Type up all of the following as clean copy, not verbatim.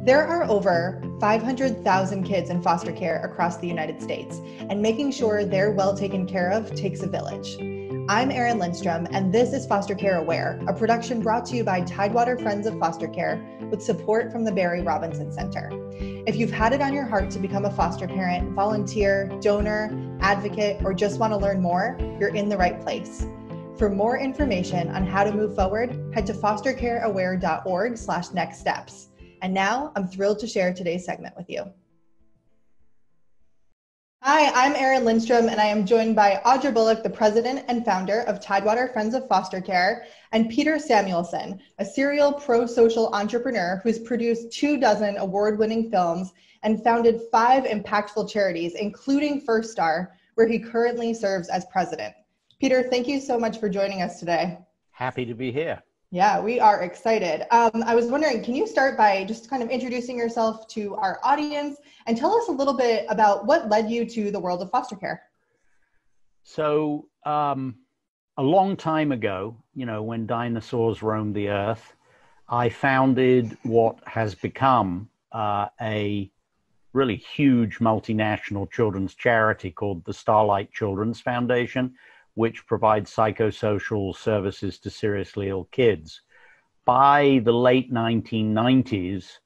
There are over 500,000 kids in foster care across the United States, and making sure they're well taken care of takes a village. I'm Erin Lindstrom, and this is Foster Care Aware, a production brought to you by Tidewater Friends of Foster Care with support from the Barry Robinson Center. If you've had it on your heart to become a foster parent, volunteer, donor, advocate, or just want to learn more, you're in the right place. For more information on how to move forward, head to fostercareaware.org/nextsteps. And now I'm thrilled to share today's segment with you. Hi, I'm Erin Lindstrom, and I am joined by Audra Bullock, the president and founder of Tidewater Friends of Foster Care, and Peter Samuelson, a serial pro-social entrepreneur who's produced 24 award-winning films and founded 5 impactful charities, including First Star, where he currently serves as president. Peter, thank you so much for joining us today. Happy to be here. Yeah, we are excited. I was wondering, can you start by just kind of introducing yourself to our audience and tell us a little bit about what led you to the world of foster care? So a long time ago, when dinosaurs roamed the earth, I founded what has become a really huge multinational children's charity called the Starlight Children's Foundation, which provides psychosocial services to seriously ill kids. By the late 1990s,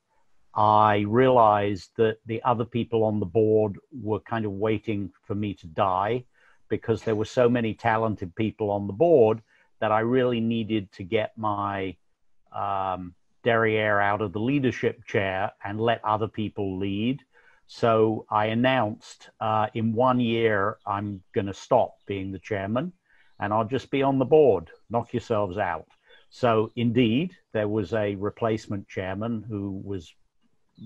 I realized that the other people on the board were kind of waiting for me to die because there were so many talented people on the board that I really needed to get my derriere out of the leadership chair and let other people lead. So I announced in 1 year, I'm going to stop being the chairman and I'll just be on the board. Knock yourselves out. So indeed, there was a replacement chairman who was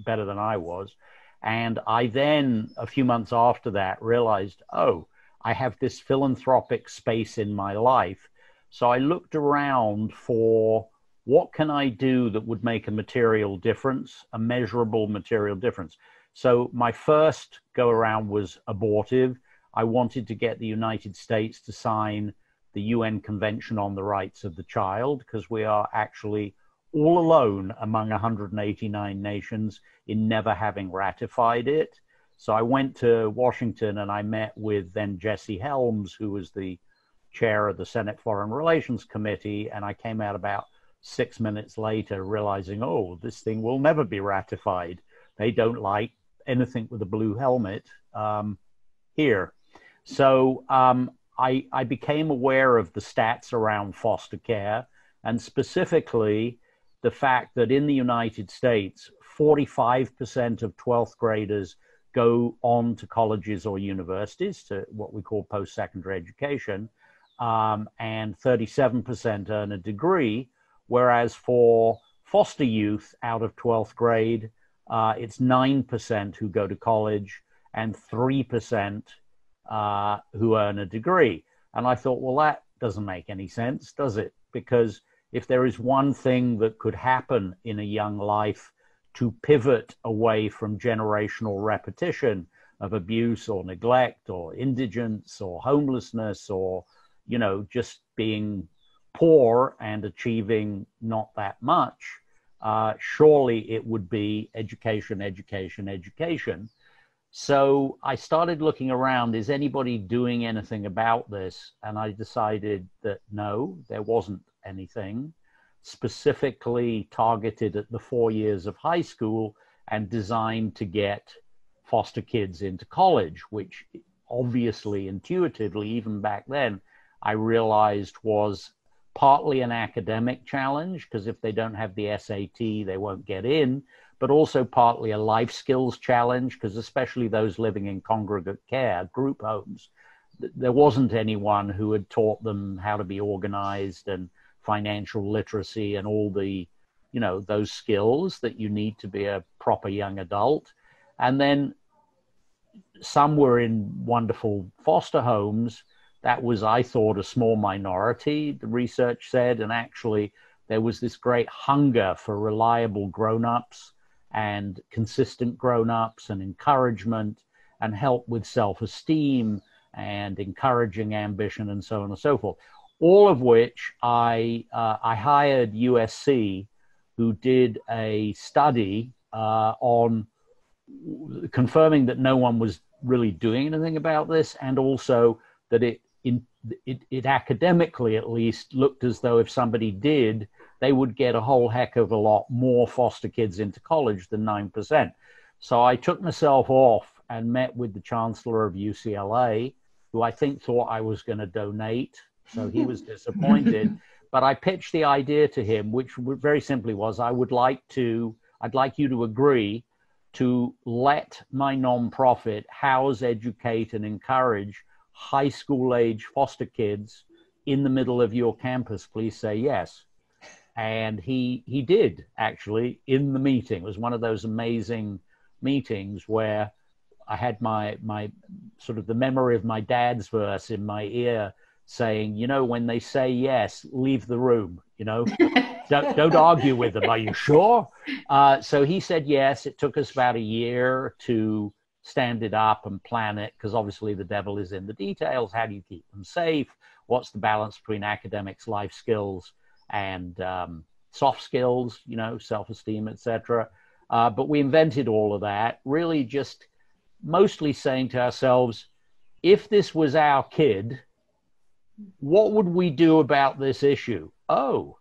better than I was. And I then, a few months after that, realized, oh, I have this philanthropic space in my life. So I looked around for what can I do that would make a material difference, a measurable material difference. So my first go around was abortive. I wanted to get the United States to sign the UN Convention on the Rights of the Child, because we are actually all alone among 189 nations in never having ratified it. So I went to Washington and I met with then Jesse Helms, who was the chair of the Senate Foreign Relations Committee. And I came out about 6 minutes later realizing, oh, this thing will never be ratified. They don't like anything with a blue helmet here. So I became aware of the stats around foster care, and specifically the fact that in the United States, 45% of 12th graders go on to colleges or universities, to what we call post-secondary education, and 37% earn a degree, whereas for foster youth out of 12th grade, it's 9% who go to college and 3% who earn a degree. And I thought, well, that doesn't make any sense, does it? Because if there is one thing that could happen in a young life to pivot away from generational repetition of abuse or neglect or indigence or homelessness or, just being poor and achieving not that much, surely it would be education, education, education. So I started looking around, is anybody doing anything about this? And I decided that no, there wasn't anything specifically targeted at the 4 years of high school and designed to get foster kids into college, which obviously, intuitively, even back then, I realized was partly an academic challenge, because if they don't have the SAT, they won't get in, but also partly a life skills challenge, because especially those living in congregate care, group homes, there wasn't anyone who had taught them how to be organized and financial literacy and all the, those skills that you need to be a proper young adult. And then some were in wonderful foster homes. That was, I thought, a small minority, the research said, and actually there was this great hunger for reliable grown-ups and consistent grown-ups and encouragement and help with self-esteem and encouraging ambition and so on and so forth. All of which I hired USC, who did a study on confirming that no one was really doing anything about this, and also that it academically at least looked as though if somebody did, they would get a whole heck of a lot more foster kids into college than 9%. So I took myself off and met with the chancellor of UCLA, who I think thought I was going to donate. So he was disappointed. But I pitched the idea to him, which very simply was, I'd like you to agree to let my nonprofit house, educate, and encourage high school age foster kids in the middle of your campus. Please say yes. And he did, actually, in the meeting. It was one of those amazing meetings where I had my sort of the memory of my dad's verse in my ear saying, you know, when they say yes, leave the room, you know, don't argue with them. Are you sure? So he said yes. It took us about a year to stand it up and plan it, because obviously the devil is in the details. How do you keep them safe? What's the balance between academics, life skills, and soft skills, you know, self-esteem, etc. But we invented all of that, really just mostly saying to ourselves, if this was our kid, what would we do about this issue? Oh,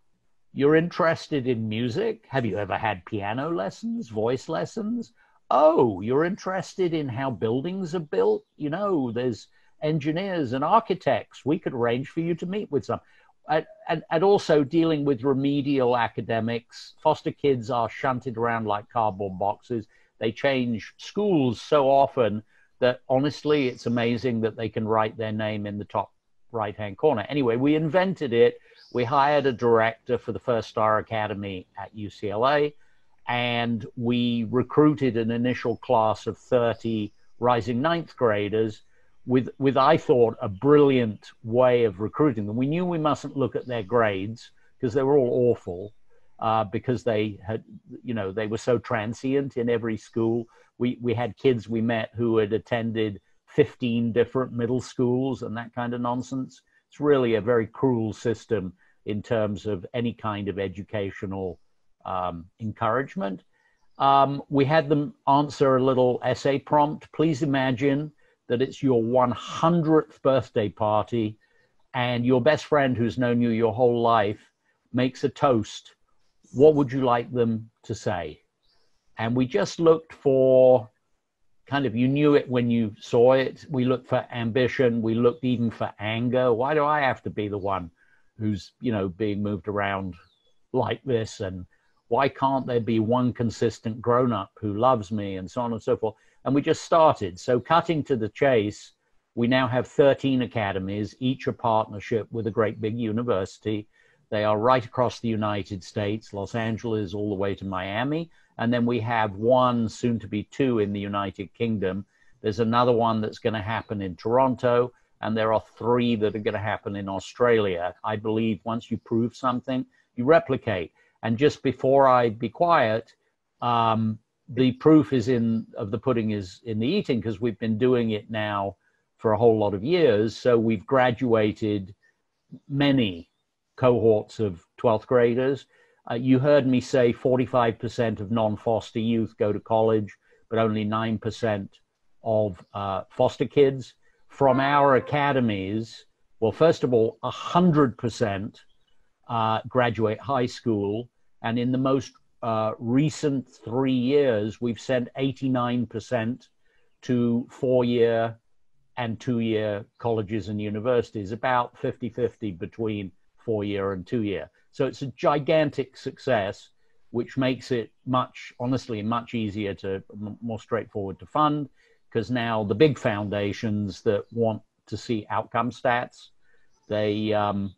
you're interested in music? Have you ever had piano lessons, voice lessons? Oh, you're interested in how buildings are built? You know, there's engineers and architects. We could arrange for you to meet with some. And also dealing with remedial academics. Foster kids are shunted around like cardboard boxes. They change schools so often that honestly, it's amazing that they can write their name in the top right-hand corner. Anyway, we invented it. We hired a director for the First Star Academy at UCLA, and we recruited an initial class of 30 rising ninth graders with I thought, a brilliant way of recruiting them. We knew we mustn't look at their grades because they were all awful, because they had, you know, they were so transient in every school. We had kids we met who had attended 15 different middle schools and that kind of nonsense. It's really a very cruel system in terms of any kind of educational encouragement. We had them answer a little essay prompt. Please imagine that it's your 100th birthday party and your best friend who's known you your whole life makes a toast. What would you like them to say? And we just looked for kind of, you knew it when you saw it. We looked for ambition. We looked even for anger. Why do I have to be the one who's, you know, being moved around like this? And why can't there be one consistent grown-up who loves me, and so on and so forth? And we just started. So cutting to the chase, we now have 13 academies, each a partnership with a great big university. They are right across the United States, Los Angeles all the way to Miami. And then we have one, soon to be two, in the United Kingdom. There's another one that's going to happen in Toronto. And there are 3 that are going to happen in Australia. I believe once you prove something, you replicate. And just before I be quiet, the proof of the pudding is in the eating, because we've been doing it now for a whole lot of years. So we've graduated many cohorts of 12th graders. You heard me say 45% of non-foster youth go to college, but only 9% of foster kids. From our academies, well, first of all, 100% graduate high school. And in the most recent 3 years, we've sent 89% to 4-year and 2-year colleges and universities, about 50-50 between 4-year and 2-year. So it's a gigantic success, which makes it honestly, much easier more straightforward to fund, because now the big foundations that want to see outcome stats, I'm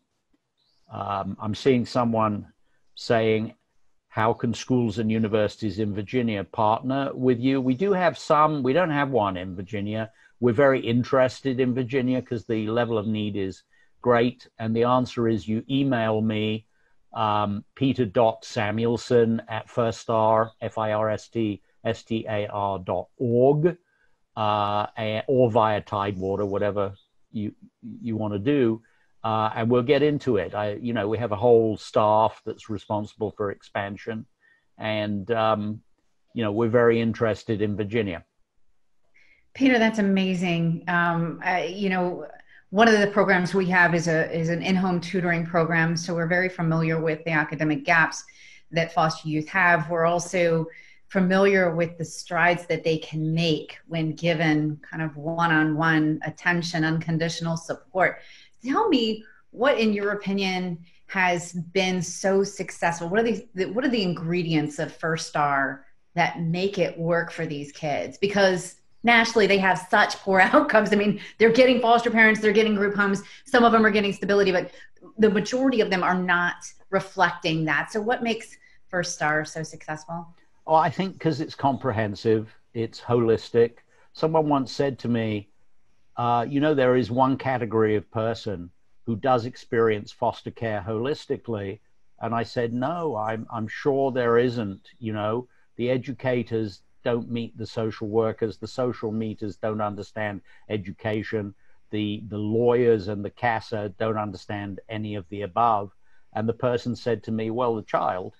seeing someone saying, how can schools and universities in Virginia partner with you? We do have some. We don't have one in Virginia. We're very interested in Virginia because the level of need is great. And the answer is you email me, peter.samuelson at firststar, firststar.org, or via Tidewater, whatever you want to do. And we'll get into it. We have a whole staff that's responsible for expansion. And we're very interested in Virginia. Peter, that's amazing. One of the programs we have is an in-home tutoring program, so we're very familiar with the academic gaps that foster youth have. We're also familiar with the strides that they can make when given kind of one-on-one attention, unconditional support. Tell me, what, in your opinion, has been so successful? What are the ingredients of First Star that make it work for these kids? Because nationally, they have such poor outcomes. I mean, they're getting foster parents, they're getting group homes, some of them are getting stability, but the majority of them are not reflecting that. So what makes First Star so successful? Oh, I think because it's comprehensive, it's holistic. Someone once said to me, there is one category of person who does experience foster care holistically. And I said, no, I'm sure there isn't. The educators don't meet the social workers, the social meters don't understand education, the lawyers and the CASA don't understand any of the above. And the person said to me, well, the child,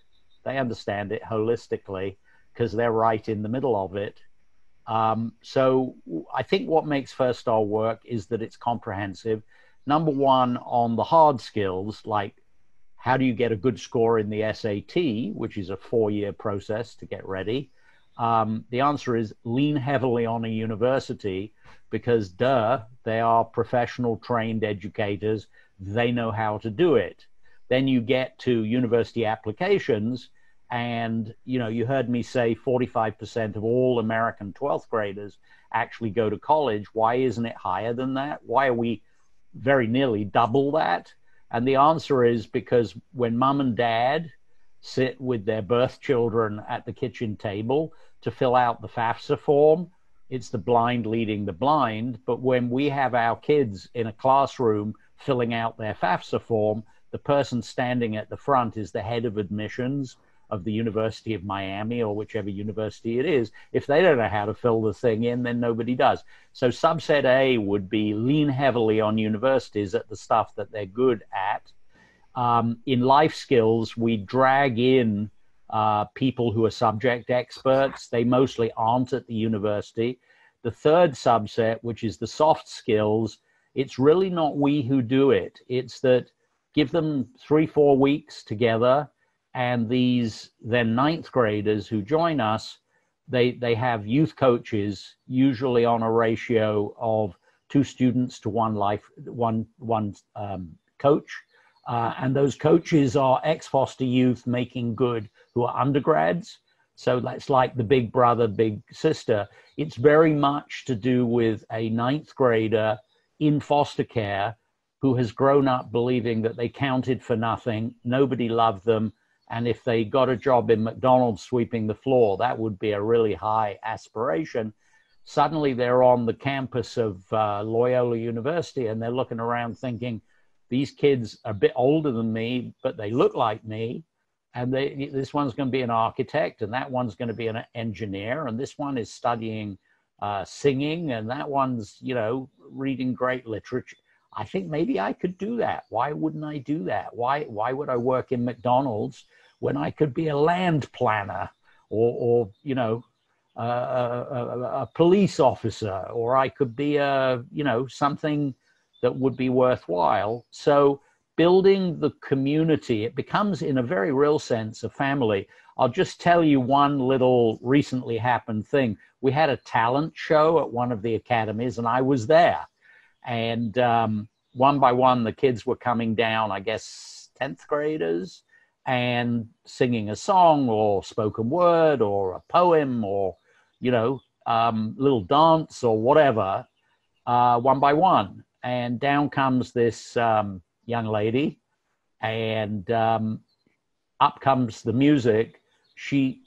they understand it holistically because they're right in the middle of it. So I think what makes First Star work is that it's comprehensive. Number one, on the hard skills, like how do you get a good score in the SAT, which is a 4-year process to get ready? The answer is lean heavily on a university because, they are professional trained educators. They know how to do it. Then you get to university applications and, you heard me say 45% of all American 12th graders actually go to college. Why isn't it higher than that? Why are we very nearly double that? And the answer is because when mom and dad sit with their birth children at the kitchen table to fill out the FAFSA form, it's the blind leading the blind. But when we have our kids in a classroom filling out their FAFSA form, the person standing at the front is the head of admissions of the University of Miami or whichever university it is. If they don't know how to fill the thing in, then nobody does. So subset A would be lean heavily on universities at the stuff that they're good at. In life skills, we drag in people who are subject experts. They mostly aren't at the university. The third subset, which is the soft skills, it's really not we who do it. It's that give them 3-4 weeks together, and these then 9th graders who join us, they have youth coaches, usually on a ratio of 2 students to one coach. And those coaches are ex-foster youth making good who are undergrads. So that's like the big brother, big sister. It's very much to do with a 9th grader in foster care who has grown up believing that they counted for nothing, nobody loved them, and if they got a job in McDonald's sweeping the floor, that would be a really high aspiration. Suddenly they're on the campus of Loyola University and they're looking around thinking, these kids are a bit older than me, but they look like me. And this one's going to be an architect, and that one's going to be an engineer, and this one is studying singing, and that one's, reading great literature. I think maybe I could do that. Why wouldn't I do that? Why would I work in McDonald's when I could be a land planner or a police officer, or I could be something that would be worthwhile. So building the community, it becomes in a very real sense a family. I'll just tell you one little recently happened thing. We had a talent show at one of the academies and I was there. And one by one, the kids were coming down, I guess, 10th graders, and singing a song or spoken word or a poem or, little dance or whatever, one by one. And down comes this young lady, and up comes the music. She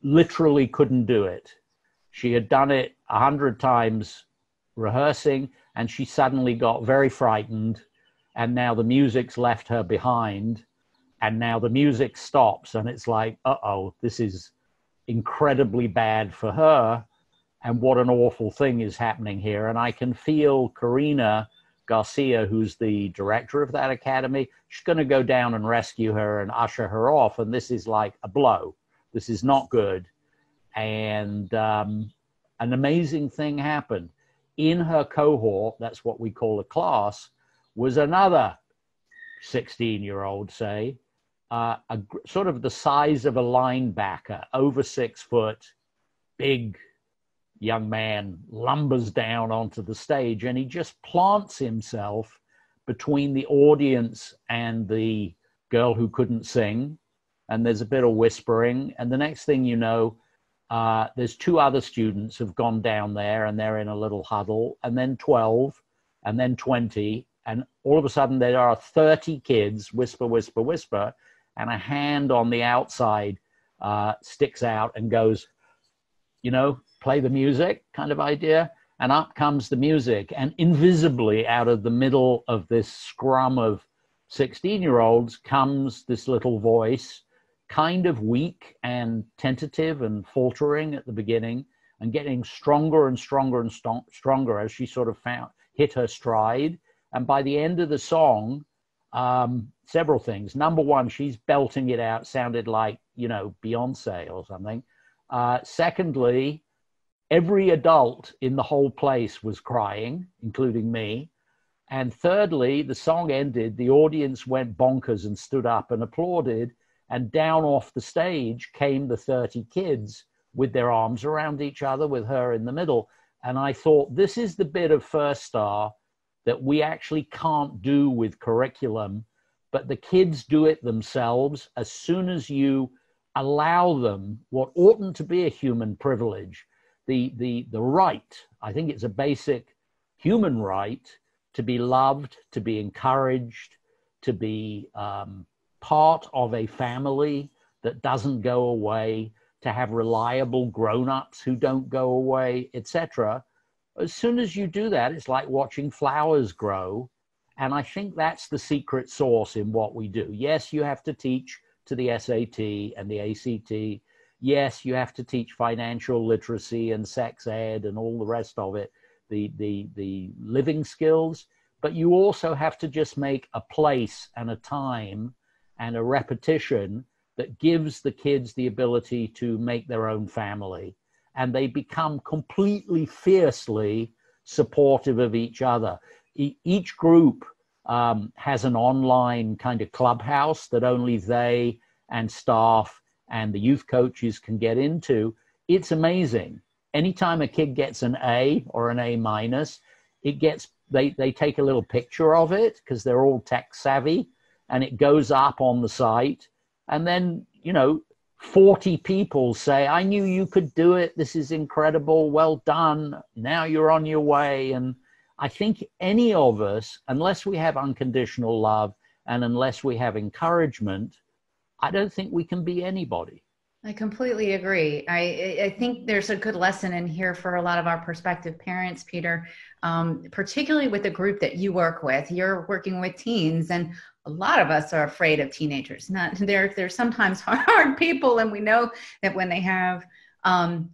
literally couldn't do it. She had done it 100 times rehearsing, and she suddenly got very frightened, and now the music's left her behind, and now the music stops, and it's like, uh-oh, this is incredibly bad for her, and what an awful thing is happening here. And I can feel Karina Garcia, who's the director of that academy, she's going to go down and rescue her and usher her off, and this is like a blow. This is not good. and an amazing thing happened. In her cohort, that's what we call a class, was another 16-year-old, say, sort of the size of a linebacker, over 6 foot, big young man, lumbers down onto the stage, and he just plants himself between the audience and the girl who couldn't sing. And there's a bit of whispering. And the next thing you know, there's 2 other students who've gone down there, and they're in a little huddle, and then 12, and then 20. And all of a sudden there are 30 kids, whisper, whisper, whisper, and a hand on the outside sticks out and goes, you know, play the music kind of idea. And up comes the music, and invisibly out of the middle of this scrum of 16-year-olds comes this little voice, kind of weak and tentative and faltering at the beginning, and getting stronger and stronger and stronger as she sort of hit her stride. And by the end of the song, several things. Number one, she's belting it out, sounded like, you know, Beyonce or something. Secondly, every adult in the whole place was crying, including me. And thirdly, the song ended, the audience went bonkers and stood up and applauded, and down off the stage came the 30 kids with their arms around each other, with her in the middle. And I thought, this is the bit of First Star that we actually can't do with curriculum, but the kids do it themselves as soon as you allow them what oughtn't to be a human privilege, the right. I think it's a basic human right to be loved, to be encouraged, to be part of a family that doesn't go away, to have reliable grown-ups who don't go away, etc. As soon as you do that, it's like watching flowers grow. And I think that's the secret sauce in what we do. Yes, you have to teach to the SAT and the ACT. Yes, you have to teach financial literacy and sex ed and all the rest of it, the living skills. But you also have to just make a place and a time and a repetition that gives the kids the ability to make their own family. And they become completely fiercely supportive of each other. Each group has an online kind of clubhouse that only they and staff and the youth coaches can get into. It's amazing. Anytime a kid gets an A or an A minus, they take a little picture of it because they're all tech savvy, and it goes up on the site. And then, you know, 40 people say, I knew you could do it. This is incredible. Well done. Now you're on your way. And I think any of us, unless we have unconditional love and unless we have encouragement, I don't think we can be anybody. I completely agree. I think there's a good lesson in here for a lot of our prospective parents, Peter, particularly with the group that you work with. You're working with teens, and a lot of us are afraid of teenagers. They're sometimes hard people, and we know that when they have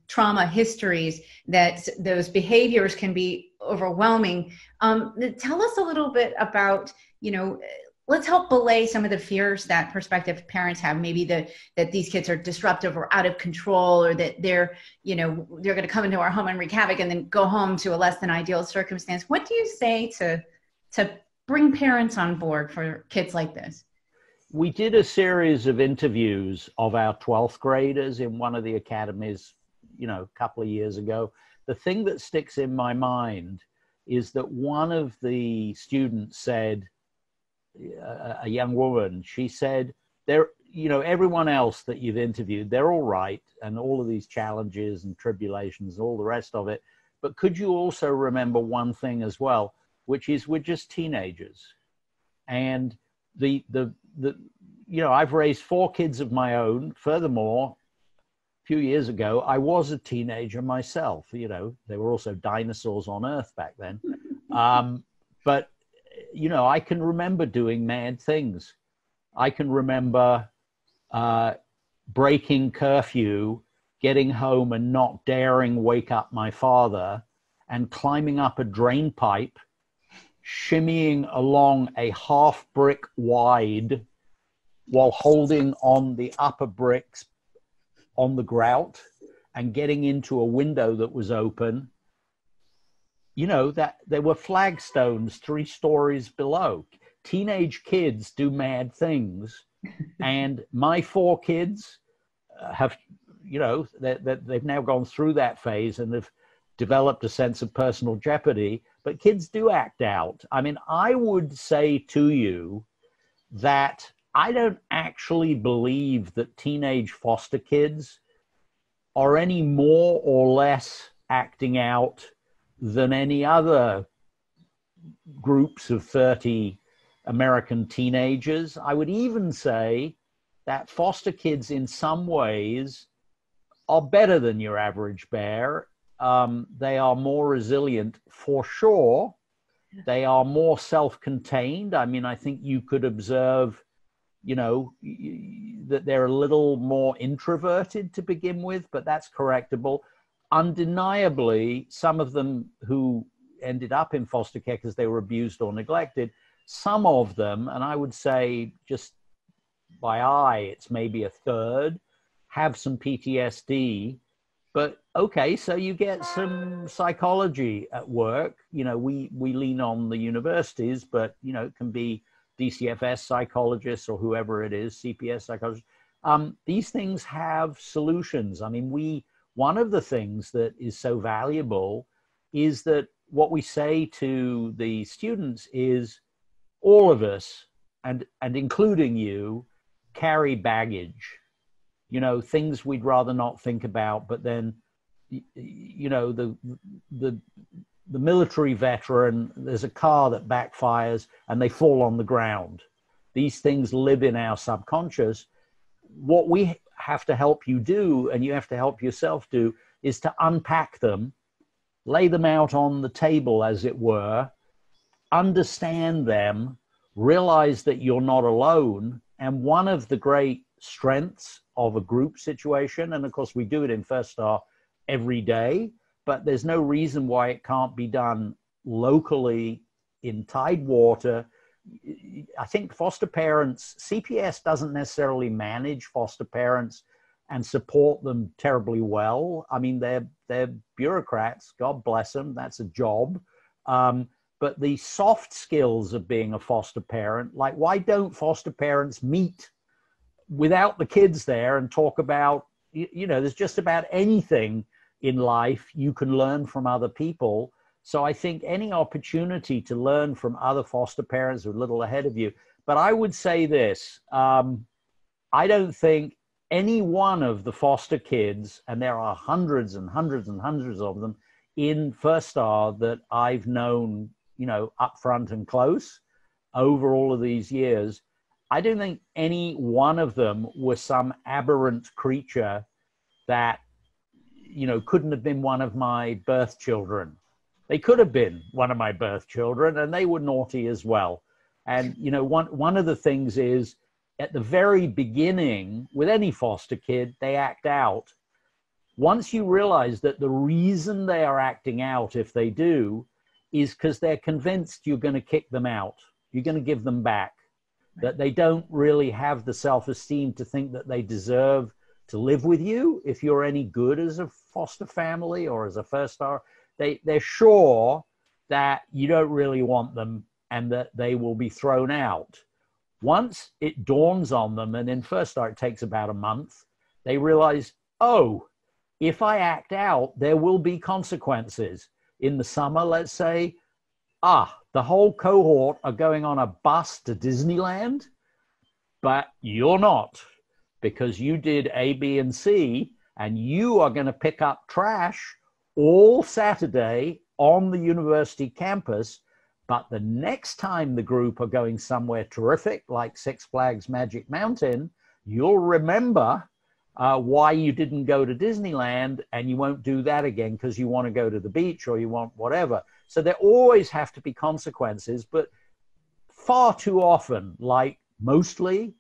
trauma histories, that those behaviors can be overwhelming. Tell us a little bit about, you know, let's help belay some of the fears that prospective parents have, maybe that these kids are disruptive or out of control, or that they're going to come into our home and wreak havoc and then go home to a less than ideal circumstance. What do you say to bring parents on board for kids like this? We did a series of interviews of our 12th graders in one of the academies, you know, a couple of years ago. The thing that sticks in my mind is that one of the students said, a young woman, she said, everyone else that you've interviewed, they're all right, and all of these challenges and tribulations and all the rest of it, but could you also remember one thing as well, which is we're just teenagers. And I've raised 4 kids of my own. Furthermore, a few years ago, I was a teenager myself. You know, there were also dinosaurs on Earth back then. But you know, I can remember doing mad things. I can remember breaking curfew, getting home and not daring wake up my father, and climbing up a drain pipe, shimmying along a half brick wide while holding on the upper bricks on the grout and getting into a window that was open, you know, that there were flagstones 3 stories below. Teenage kids do mad things. And my 4 kids have, you know, they've now gone through that phase and have developed a sense of personal jeopardy, but kids do act out. I mean, I would say to you that I don't actually believe that teenage foster kids are any more or less acting out than any other groups of 30 American teenagers. I would even say that foster kids in some ways are better than your average bear. They are more resilient for sure. They are more self-contained. I mean, I think you could observe, you know, that they're a little more introverted to begin with, but that's correctable. Undeniably, some of them who ended up in foster care because they were abused or neglected, some of them, and I would say just by eye, it's maybe a third, have some PTSD. But okay, so you get some psychology at work. You know, we lean on the universities, but, you know, it can be DCFS psychologists or whoever it is, CPS psychologists. These things have solutions. I mean, one of the things that is so valuable is that what we say to the students is all of us, and including you, carry baggage. You know, things we'd rather not think about, but then, you know, the military veteran, there's a car that backfires and they fall on the ground. These things live in our subconscious. What we have to help you do, and you have to help yourself do, is to unpack them, lay them out on the table, as it were, understand them, realize that you're not alone. And one of the great strengths of a group situation, and of course we do it in First Star every day, but there's no reason why it can't be done locally in Tidewater. I think foster parents, CPS doesn't necessarily manage foster parents and support them terribly well. I mean, they're bureaucrats, God bless them, that's a job. But the soft skills of being a foster parent, like why don't foster parents meet without the kids there and talk about, you know, there's just about anything in life you can learn from other people. So I think any opportunity to learn from other foster parents who are a little ahead of you. But I would say this, I don't think any one of the foster kids, and there are hundreds and hundreds and hundreds of them in First Star that I've known, you know, up front and close over all of these years, I don't think any one of them was some aberrant creature that, you know, couldn't have been one of my birth children. They could have been one of my birth children, and they were naughty as well. And, you know, one of the things is at the very beginning with any foster kid, they act out. Once you realize that the reason they are acting out, if they do, is because they're convinced you're going to kick them out. You're going to give them back. That they don't really have the self-esteem to think that they deserve to live with you if you're any good as a foster family or as a First Star. They're sure that you don't really want them and that they will be thrown out. Once it dawns on them, and in First Star it takes about a month, they realize, oh, if I act out, there will be consequences. In the summer, let's say, the whole cohort are going on a bus to Disneyland, but you're not, because you did A, B, and C, and you are going to pick up trash all Saturday on the university campus. But the next time the group are going somewhere terrific, like Six Flags Magic Mountain, you'll remember why you didn't go to Disneyland, and you won't do that again because you want to go to the beach or you want whatever. So there always have to be consequences, but far too often, like mostly,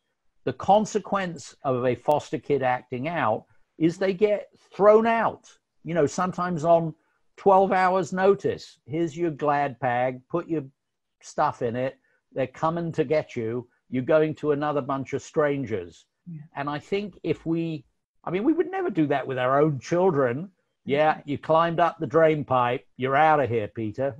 the consequence of a foster kid acting out is they get thrown out, you know, sometimes on 12 hours notice. Here's your glad bag, put your stuff in it. They're coming to get you. You're going to another bunch of strangers. Yeah. And I think if we I mean, we would never do that with our own children. Yeah, you climbed up the drain pipe, you're out of here, Peter.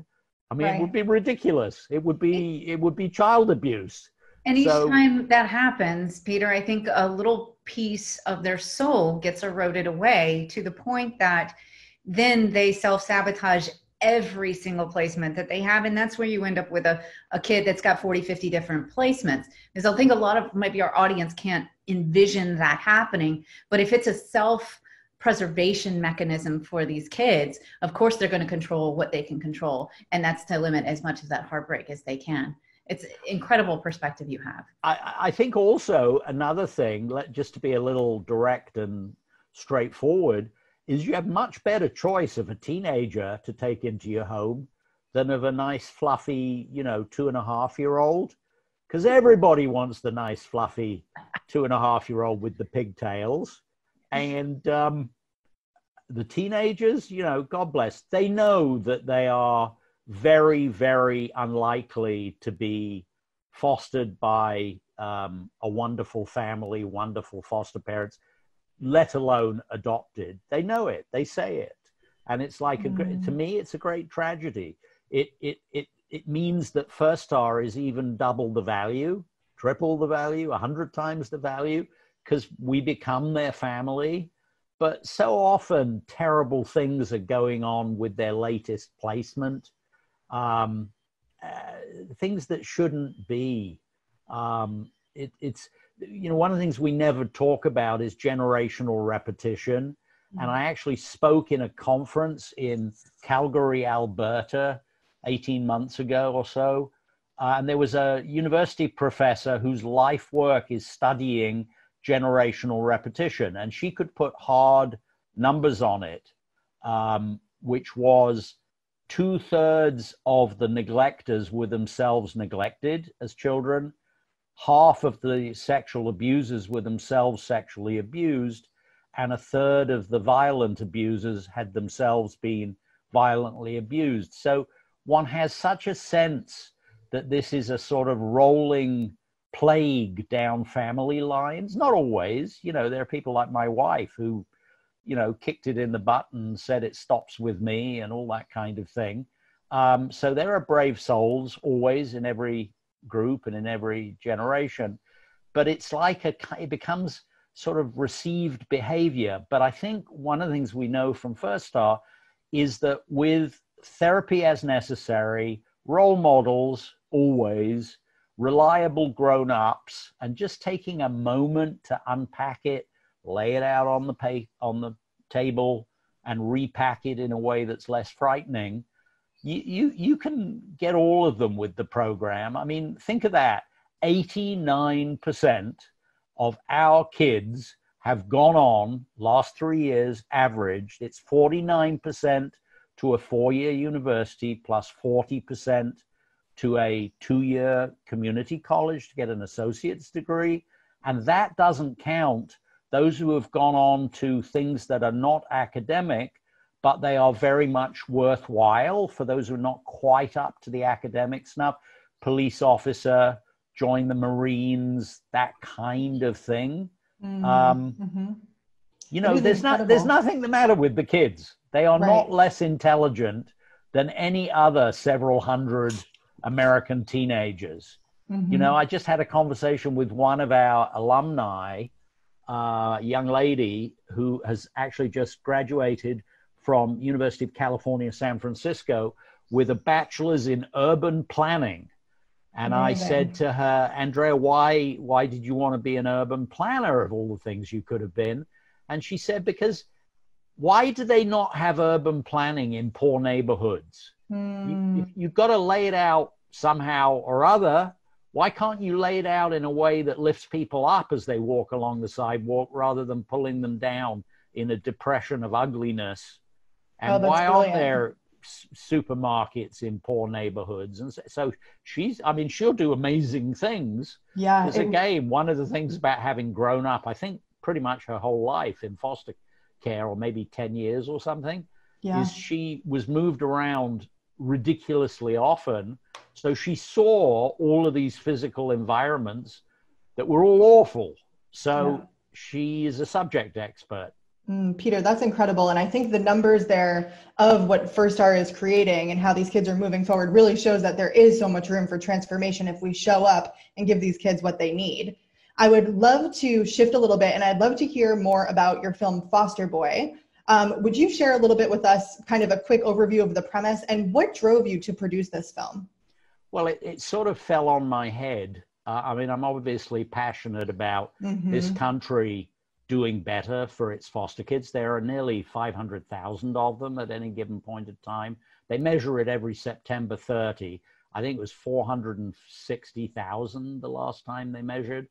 I mean, it would be ridiculous. It would be child abuse. And each time that happens, Peter, I think a little piece of their soul gets eroded away to the point that then they self-sabotage every single placement that they have. And that's where you end up with a kid that's got 40, 50 different placements. Because I think a lot of maybe our audience can't envision that happening. But if it's a self-preservation mechanism for these kids, of course they're going to control what they can control. And that's to limit as much of that heartbreak as they can. It's incredible perspective you have. I think also another thing, just to be a little direct and straightforward, is you have much better choice of a teenager to take into your home than of a nice fluffy, 2.5-year-old, because everybody wants the nice fluffy 2.5-year-old with the pigtails. And the teenagers, God bless, they know that they are very, very unlikely to be fostered by a wonderful family, wonderful foster parents, let alone adopted. They know it. They say it. And it's like, to me, it's a great tragedy. It means that First Star is even double the value, triple the value, 100 times the value, because we become their family. But so often terrible things are going on with their latest placement. Things that shouldn't be. It's one of the things we never talk about is generational repetition. And I actually spoke in a conference in Calgary, Alberta, 18 months ago or so. And there was a university professor whose life work is studying generational repetition. And she could put hard numbers on it, which was 2/3 of the neglectors were themselves neglected as children. Half of the sexual abusers were themselves sexually abused, and 1/3 of the violent abusers had themselves been violently abused. So one has such a sense that this is a sort of rolling plague down family lines. Not always, there are people like my wife who, kicked it in the butt and said it stops with me and all that kind of thing. So there are brave souls always in every group and in every generation, but it's like it becomes sort of received behavior. But I think one of the things we know from First Star is that with therapy as necessary, role models always, reliable grown-ups, and just taking a moment to unpack it, lay it out on the table and repack it in a way that's less frightening, you can get all of them with the program. I mean, think of that. 89% of our kids have gone on, last 3 years averaged, it's 49% to a 4-year university plus 40% to a 2-year community college to get an associate's degree. And that doesn't count those who have gone on to things that are not academic, but they are very much worthwhile for those who are not quite up to the academic snuff. Police officer, join the Marines, that kind of thing. There's nothing the matter with the kids. They are not less intelligent than any other several hundred American teenagers. I just had a conversation with one of our alumni, young lady who has actually just graduated from University of California, San Francisco, with a bachelor's in urban planning. And I said to her, Andrea, why did you want to be an urban planner of all the things you could have been? And she said, because why do they not have urban planning in poor neighborhoods? You've got to lay it out somehow or other. Why can't you lay it out in a way that lifts people up as they walk along the sidewalk rather than pulling them down in a depression of ugliness? And why aren't there supermarkets in poor neighborhoods? And so she'll do amazing things. Yeah. Because again, one of the things about having grown up, I think pretty much her whole life in foster care, or maybe 10 years or something, is she was moved around ridiculously often. So she saw all of these physical environments that were all awful. So she is a subject expert. Peter, that's incredible. And I think the numbers there of what First Star is creating and how these kids are moving forward really shows that there is so much room for transformation if we show up and give these kids what they need. I would love to shift a little bit, and I'd love to hear more about your film Foster Boy. Would you share a little bit with us, kind of a quick overview of the premise and what drove you to produce this film? Well, it sort of fell on my head. I mean, I'm obviously passionate about this country doing better for its foster kids. There are nearly 500,000 of them at any given point in time. They measure it every September 30. I think it was 460,000 the last time they measured.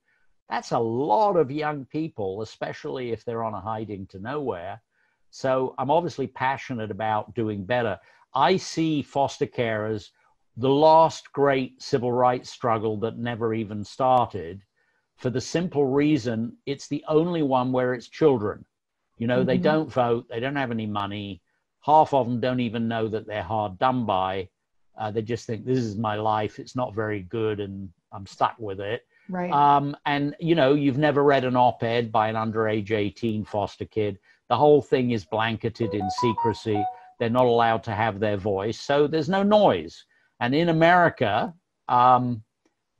That's a lot of young people, especially if they're on a hiding to nowhere. So I'm obviously passionate about doing better. I see foster care as the last great civil rights struggle that never even started, for the simple reason it's the only one where it's children. You know, they don't vote, they don't have any money. Half of them don't even know that they're hard done by. They just think, this is my life, it's not very good, and I'm stuck with it. Right. And, you know, you've never read an op-ed by an underage 18 foster kid. The whole thing is blanketed in secrecy. They're not allowed to have their voice, so there's no noise. And in America,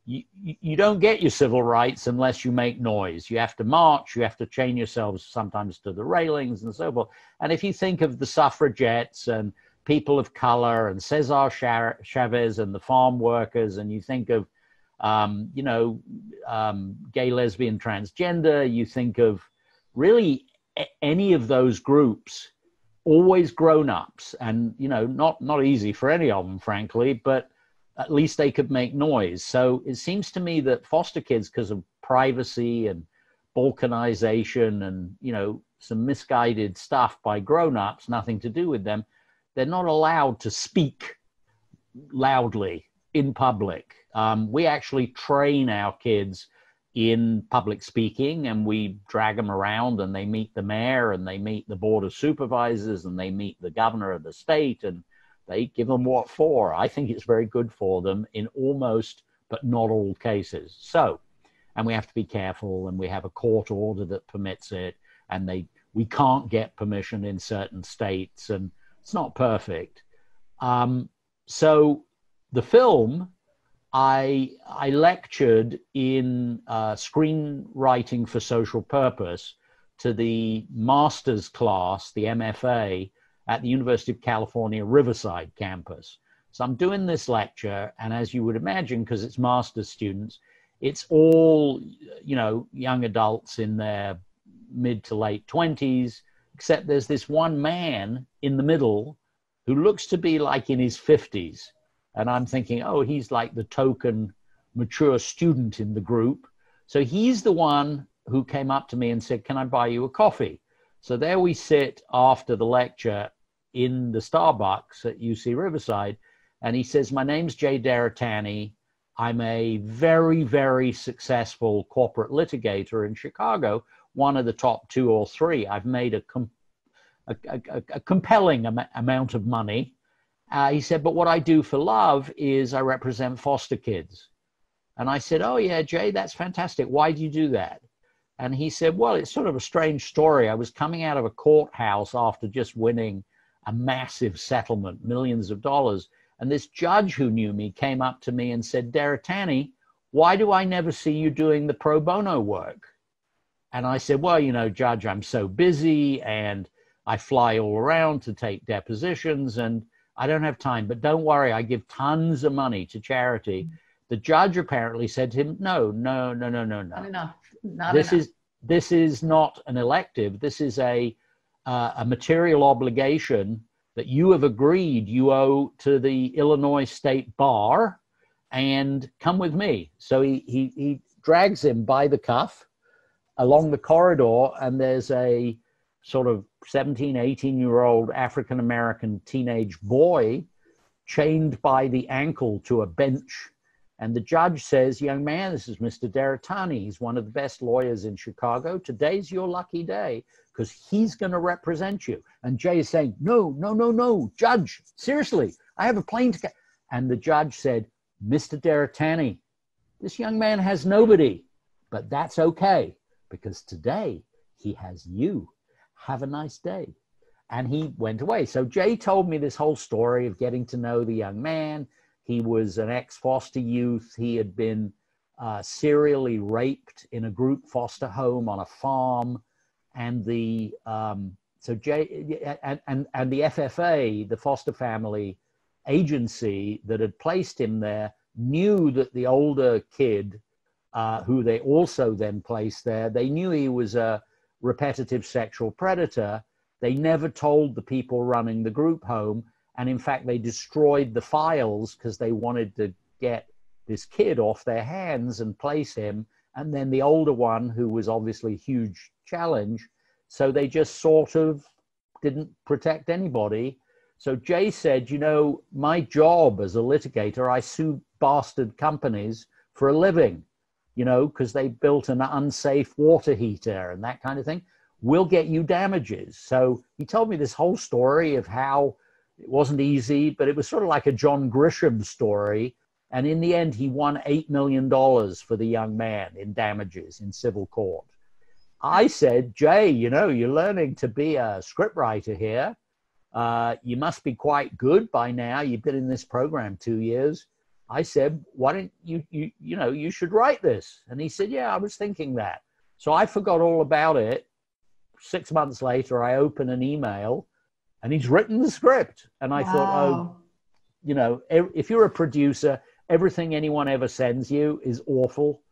you don't get your civil rights unless you make noise. You have to march, you have to chain yourselves sometimes to the railings and so forth. And if you think of the suffragettes and people of color and Cesar Chavez and the farm workers, and you think of, you know, gay, lesbian, transgender, you think of really any of those groups, always grown-ups, and, you know, not easy for any of them, frankly, but at least they could make noise. So it seems to me that foster kids, because of privacy and balkanization and, you know, some misguided stuff by grown-ups, nothing to do with them, they're not allowed to speak loudly in public. We actually train our kids in public speaking, and we drag them around, and they meet the mayor, and they meet the board of supervisors, and they meet the governor of the state, and they give them what for. I think it's very good for them in almost, but not all cases. So, and we have to be careful, and we have a court order that permits it, and we can't get permission in certain states, and it's not perfect. So the film, I lectured in screenwriting for social purpose to the master's class, the MFA, at the University of California, Riverside campus. So I'm doing this lecture, and as you would imagine, because it's master's students, it's all, you know, young adults in their mid to late 20s, except there's this one man in the middle who looks to be like in his 50s. And I'm thinking, oh, he's like the token mature student in the group. So he's the one who came up to me and said, can I buy you a coffee? So there we sit after the lecture in the Starbucks at UC Riverside. And he says, my name's Jay Deritani. I'm a very, very successful corporate litigator in Chicago, one of the top 2 or 3. I've made a compelling amount of money. He said, but what I do for love is I represent foster kids. And I said, oh yeah, Jay, that's fantastic. Why do you do that? And he said, well, it's sort of a strange story. I was coming out of a courthouse after just winning a massive settlement, millions of dollars. And this judge who knew me came up to me and said, Deritani, why do I never see you doing the pro bono work? And I said, well, you know, Judge, I'm so busy and I fly all around to take depositions and I don't have time, but don't worry, I give tons of money to charity. The judge apparently said to him, no. Not enough. This is not an elective. This is a material obligation that you have agreed you owe to the Illinois State Bar, and come with me. So he drags him by the cuff along the corridor, and there's a sort of 17, 18-year-old African-American teenage boy chained by the ankle to a bench. And the judge says, young man, this is Mr. Deritani. He's one of the best lawyers in Chicago. Today's your lucky day because he's going to represent you. And Jay is saying, no, Judge, seriously, I have a plane to get. And the judge said, Mr. Deritani, this young man has nobody, but that's okay because today he has you. Have a nice day. And he went away. So Jay told me this whole story of getting to know the young man. He was an ex-foster youth. He had been serially raped in a group foster home on a farm. And the so Jay and the FFA, the foster family agency that had placed him there, knew that the older kid, who they also then placed there, they knew he was a repetitive sexual predator. They never told the people running the group home. And in fact, they destroyed the files because they wanted to get this kid off their hands and place him. And then the older one, who was obviously a huge challenge. So they just sort of didn't protect anybody. So Jay said, you know, my job as a litigator, I sue bastard companies for a living, you know, because they built an unsafe water heater and that kind of thing. We'll get you damages. So he told me this whole story of how it wasn't easy, but it was sort of like a John Grisham story. And in the end, he won $8 million for the young man in damages in civil court. I said, Jay, you know, you're learning to be a scriptwriter here. You must be quite good by now. You've been in this program 2 years. I said, why don't you should write this. And he said, yeah, I was thinking that. So I forgot all about it. 6 months later, I open an email and he's written the script. And I thought, oh, you know, if you're a producer, everything anyone ever sends you is awful.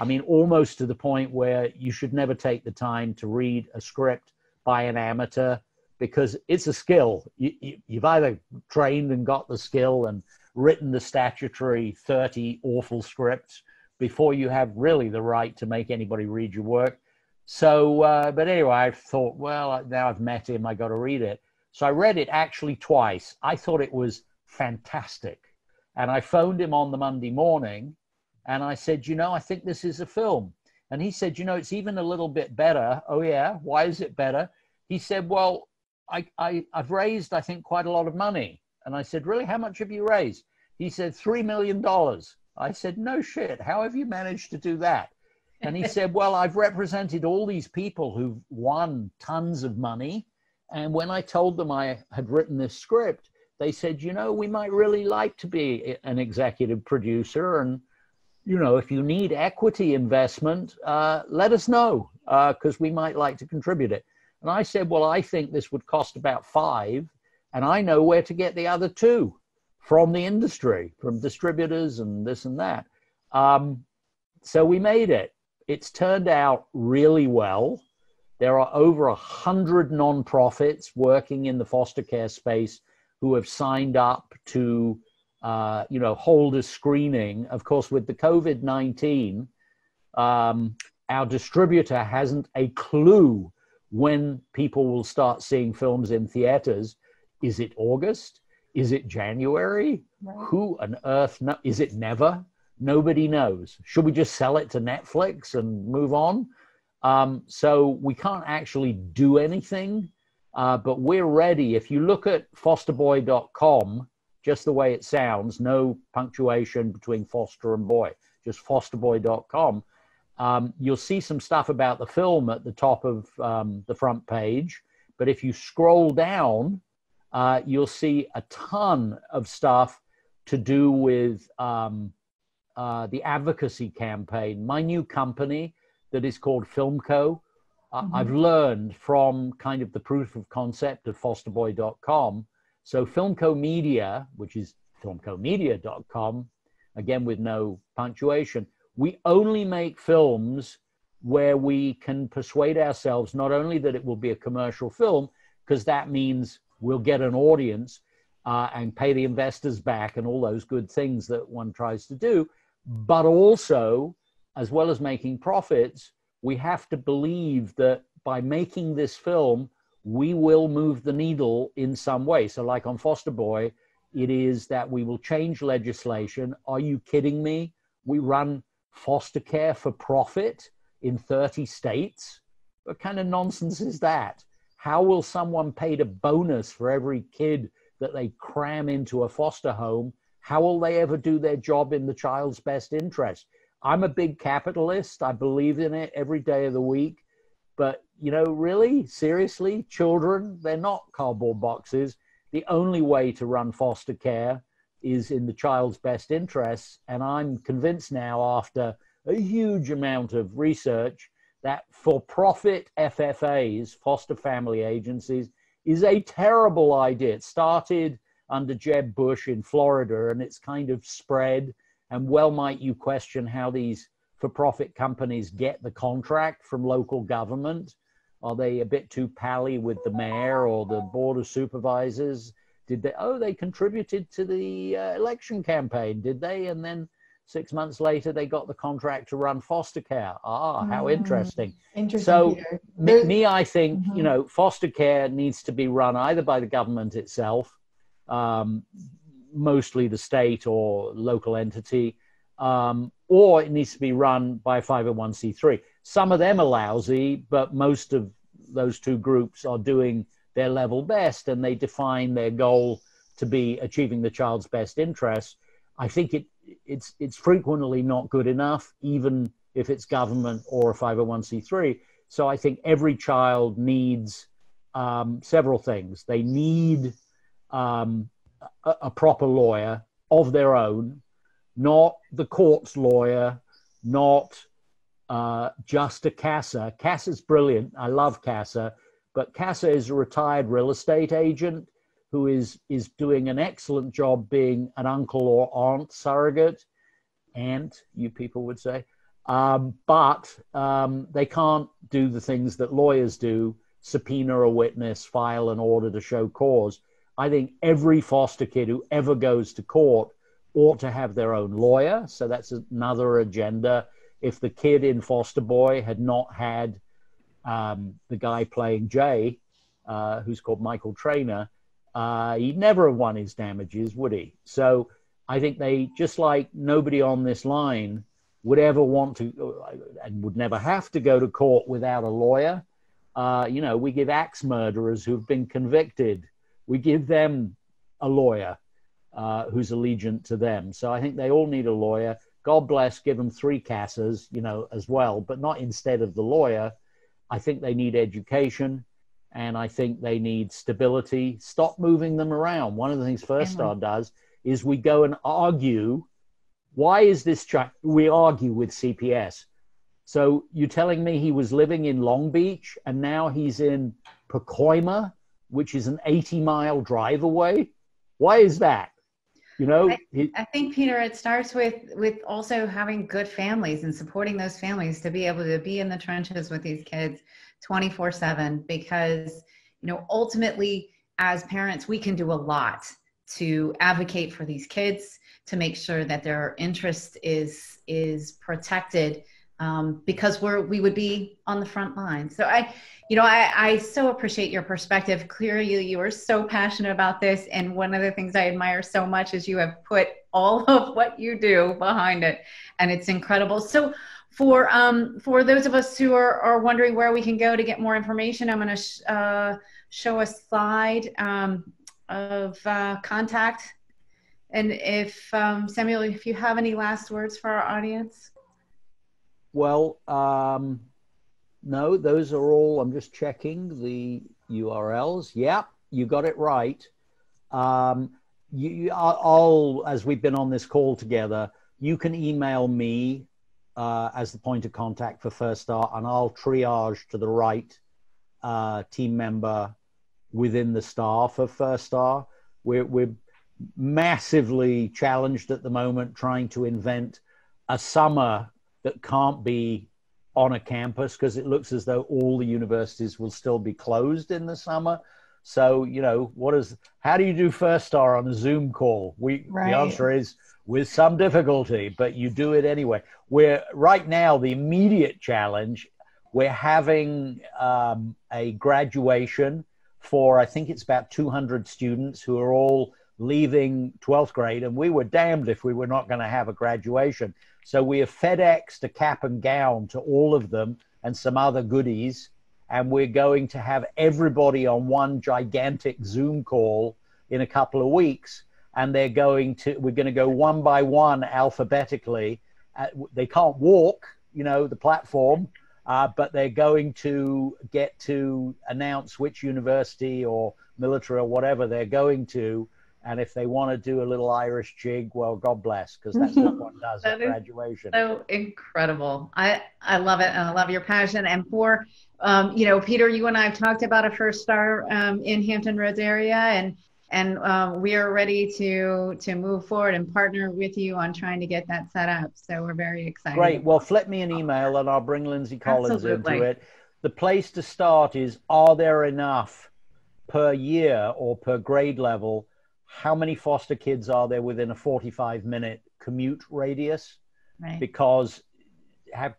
I mean, almost to the point where you should never take the time to read a script by an amateur, because it's a skill. You've either trained and got the skill and written the statutory 30 awful scripts before you have really the right to make anybody read your work. So, but anyway, I thought, well, now I've met him, I got to read it. So I read it actually twice. I thought it was fantastic. And I phoned him on the Monday morning and I said, you know, I think this is a film. And he said, you know, it's even a little bit better. Oh yeah, why is it better? He said, well, I've raised, I think, quite a lot of money. And I said, really, how much have you raised? He said, $3 million. I said, no shit, how have you managed to do that? And he said, well, I've represented all these people who've won tons of money. And when I told them I had written this script, they said, you know, we might really like to be an executive producer. And, you know, if you need equity investment, let us know, because we might like to contribute it. And I said, well, I think this would cost about $5 million. And I know where to get the other $2 million from the industry, from distributors and this and that. So we made it. It's turned out really well. There are over 100 nonprofits working in the foster care space who have signed up to, you know, hold a screening. Of course, with the COVID-19, our distributor hasn't a clue when people will start seeing films in theaters. Is it August? Is it January? Right. Who on earth knows? Is it never? Nobody knows. Should we just sell it to Netflix and move on? So we can't actually do anything, but we're ready. If you look at fosterboy.com, just the way it sounds, no punctuation between foster and boy, just fosterboy.com, you'll see some stuff about the film at the top of the front page. But if you scroll down, you'll see a ton of stuff to do with the advocacy campaign. My new company that is called Filmco, I've learned from kind of the proof of concept of fosterboy.com. So Filmco Media, which is filmcomedia.com, again with no punctuation, we only make films where we can persuade ourselves not only that it will be a commercial film, because that means we'll get an audience and pay the investors back and all those good things that one tries to do, but also, as well as making profits, we have to believe that by making this film, we will move the needle in some way. So like on Foster Boy, it is that we will change legislation. Are you kidding me? We run foster care for profit in 30 states. What kind of nonsense is that? How will someone paid a bonus for every kid that they cram into a foster home? How will they ever do their job in the child's best interest? I'm a big capitalist. I believe in it every day of the week. But, you know, really, seriously, children, they're not cardboard boxes. The only way to run foster care is in the child's best interests. And I'm convinced now, after a huge amount of research, that for-profit FFAs, foster family agencies, is a terrible idea. It started under Jeb Bush in Florida, and it's kind of spread. And well might you question how these for-profit companies get the contract from local government. Are they a bit too pally with the mayor or the board of supervisors? Did they, oh, they contributed to the election campaign, did they? And then 6 months later, they got the contract to run foster care. Ah, how interesting. Interesting, so Peter. I think, you know, foster care needs to be run either by the government itself, mostly the state or local entity, or it needs to be run by a 501c3. Some of them are lousy, but most of those two groups are doing their level best, and they define their goal to be achieving the child's best interests. I think it's frequently not good enough, even if it's government or a 501c3. So I think every child needs several things. They need a proper lawyer of their own, not the court's lawyer, not just a CASA. CASA's brilliant. I love CASA, but CASA is a retired real estate agent who is doing an excellent job being an uncle or aunt surrogate, aunt, you people would say, but they can't do the things that lawyers do, subpoena a witness, file an order to show cause. I think every foster kid who ever goes to court ought to have their own lawyer. So that's another agenda. If the kid in Foster Boy had not had the guy playing Jay, who's called Michael Traynor, he'd never have won his damages, would he? So I think they, just like nobody on this line would ever want to and would never have to go to court without a lawyer. You know, we give axe murderers who've been convicted, we give them a lawyer who's allegiant to them. So I think they all need a lawyer. God bless, give them 3 CASAs, you know, as well, but not instead of the lawyer. I think they need education, and I think they need stability. Stop moving them around. One of the things First Star does is we go and argue. Why is this child? We argue with CPS. So you're telling me he was living in Long Beach and now he's in Pacoima, which is an 80-mile drive away? Why is that? You know, I think, Peter, it starts with also having good families and supporting those families to be able to be in the trenches with these kids 24/7, because, you know, ultimately as parents, we can do a lot to advocate for these kids, to make sure that their interest is protected, because we would be on the front line. So I so appreciate your perspective. Clearly, you are so passionate about this. And one of the things I admire so much is you have put all of what you do behind it. And it's incredible. So for those of us who are wondering where we can go to get more information, I'm going to show a slide of contact. And if, Samuel, if you have any last words for our audience. Well, no, those are all, I'm just checking the URLs. Yep, you got it right. I'll, as we've been on this call together, you can email me as the point of contact for First Star, and I'll triage to the right team member within the staff of First Star. We're massively challenged at the moment trying to invent a summer that can't be on a campus, because it looks as though all the universities will still be closed in the summer. So, you know, how do you do First Star on a Zoom call? The answer is with some difficulty, but you do it anyway. Right now, the immediate challenge, we're having a graduation for, I think it's about 200 students who are all leaving 12th grade, and we were damned if we were not going to have a graduation. So we have FedExed a cap and gown to all of them and some other goodies, and we're going to have everybody on one gigantic Zoom call in a couple of weeks, and we're going to go one by one alphabetically, they can't walk, the platform, but they're going to get to announce which university or military or whatever they're going to. And if they want to do a little Irish jig, well, God bless, because that's what one does at graduation. So incredible. I love it. And I love your passion. And for, Peter, you and I have talked about a First Star in Hampton Roads area, and we are ready to move forward and partner with you on trying to get that set up. So we're very excited. Great. Well, flip me an email and I'll bring Lindsay Collins Absolutely. into it. The place to start is, are there enough per year or per grade level? How many foster kids are there within a 45-minute commute radius? Right. Because have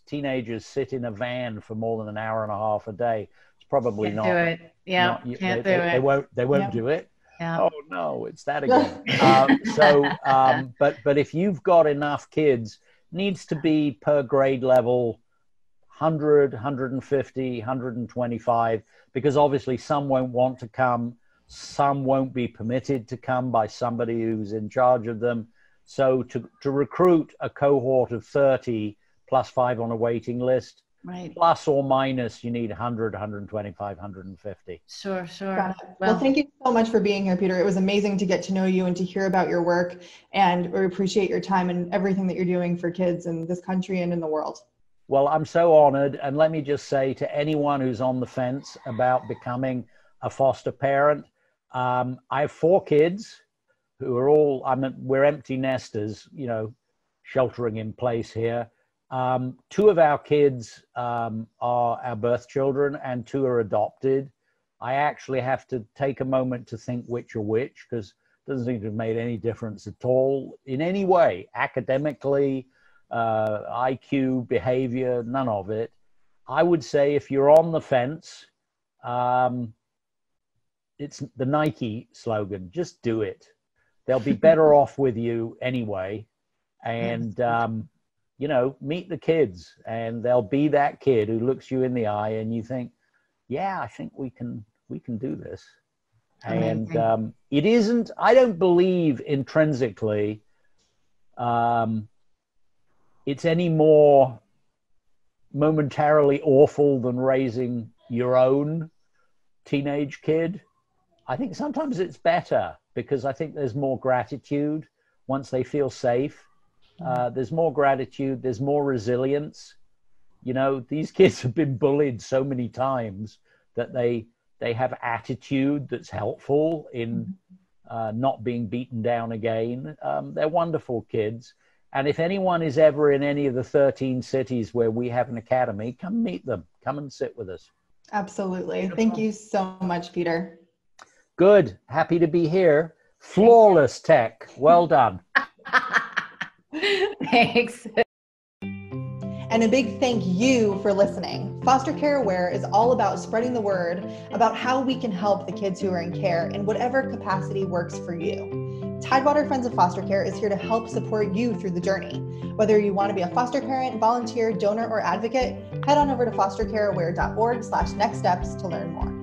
teenagers sit in a van for more than an hour and a half a day, it's probably Can't not. do it. Yeah, can't do it. They won't do it. Yeah. Oh no, it's that again. But if you've got enough kids, needs to be per grade level 100, 150, 125, because obviously some won't want to come. Some won't be permitted to come by somebody who's in charge of them. So to recruit a cohort of 30 plus 5 on a waiting list, right, plus or minus, you need 100, 125, 150. Sure. Well, thank you so much for being here, Peter. It was amazing to get to know you and to hear about your work. And we appreciate your time and everything that you're doing for kids in this country and in the world. Well, I'm so honored. And let me just say to anyone who's on the fence about becoming a foster parent, I have 4 kids who are all, we're empty nesters, sheltering in place here. 2 of our kids are our birth children and 2 are adopted. I actually have to take a moment to think which are which, because it doesn't seem to have made any difference at all in any way, academically, IQ, behavior, none of it. I would say if you're on the fence, it's the Nike slogan, just do it. They'll be better off with you anyway. And, meet the kids, and they'll be that kid who looks you in the eye and you think, yeah, I think we can do this. Amazing. And it isn't, I don't believe intrinsically it's any more momentarily awful than raising your own teenage kid. I think sometimes it's better, because I think there's more gratitude once they feel safe. There's more gratitude, there's more resilience. These kids have been bullied so many times that they have attitude that's helpful in not being beaten down again. They're wonderful kids. And if anyone is ever in any of the 13 cities where we have an academy, come meet them, come and sit with us. Absolutely. Beautiful. Thank you so much, Peter. Good. Happy to be here. Flawless tech. Well done. Thanks. And a big thank you for listening. Foster Care Aware is all about spreading the word about how we can help the kids who are in care in whatever capacity works for you. Tidewater Friends of Foster Care is here to help support you through the journey. Whether you want to be a foster parent, volunteer, donor, or advocate, head on over to fostercareaware.org/nextsteps to learn more.